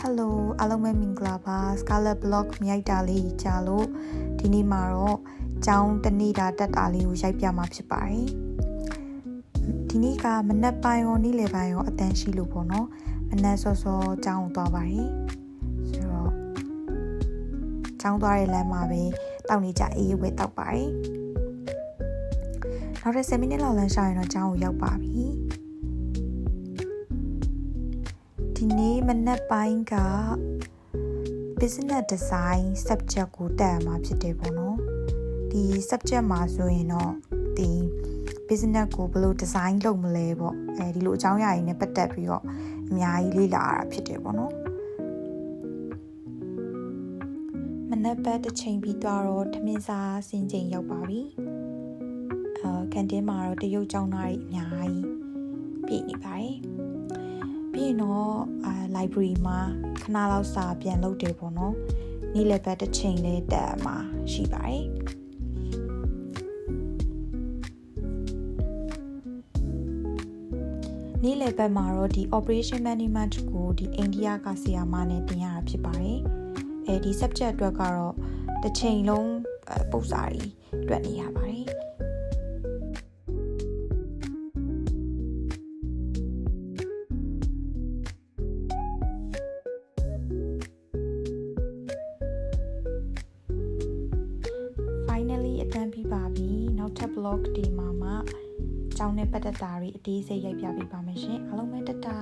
Hello အားလုံးပဲမင်္ဂလာပါ Scarlet Blog မြိုက်တာလေးကြာလို့ဒီနေ့မှာတော့ကျောင်းတနေ့တာတက်တာလေးကိုရိုက်ပြမှာဖြစ်ပါတယ်ဒီနေ့ကမနက်ပိုင်းရောနေ့လယ်ပိုင်းရောအတန်းရှိလို့ပေါ့နော်မနက်စောစောကျောင်းကိုသွားပါတယ်ဆိုတော့ကျောင်းသွားတဲ့လမ်းမှာပဲတောက်နေကြအေးဝဲတောက်ပါတယ်နောက်တဲ့10မိနစ်လောက်လမ်းရှာရင်တော့ကျောင်းကိုရောက်ပါပြီဒီနေ့မနက်ပိုင်းက business design subject ကိုတက်ရမှာဖြစ်တယ်ပေါ့နော်ဒီ subject မှာဆိုရင်တော့ဒီ business ကိုဘယ်လို design လုပ်မလဲပေါ့ဒီလိုအကြောင်းအရာတွေနဲ့ပတ်သက်ပြီးတော့အများကြီးလေ့လာရတာဖြစ်တယ်ပေါ့နော်မနက်ဘက်တစ်ချိန်ပြီးတော့ထမင်းစားစင်ချိန်ရောက်ပါပြီကန်တင်းမှာတော့တရုတ်ကျောင်းသားတွေအများကြီးပြည့်နေပါတယ်ပြီးရင်တော့library မှာခဏလောက်စာပြန်လုပ်တယ်ပေါ့နော်နေ့လယ်ဘက်တစ်ချိန်လေးတက်မှာရှိပါတယ်နေ့လယ်ဘက်မှာတော့ဒီ operation management ကိုဒီအိန္ဒိယကဆရာမနဲ့တင်ရတာဖြစ်ပါတယ်ဒီ subject အတွက်ကတော့တစ်ချိန်လုံးပုံစာတွေတွေ့နေရပါတယ်finally အတန်းပြီးပါပြီနောက်ထပ် blog ဒီမှာမှကျောင်းနဲ့ပတ်သက်တာတွေအသေးစိတ်ရိုက်ပြပေးပါမယ်ရှင်အားလုံးပဲတတာ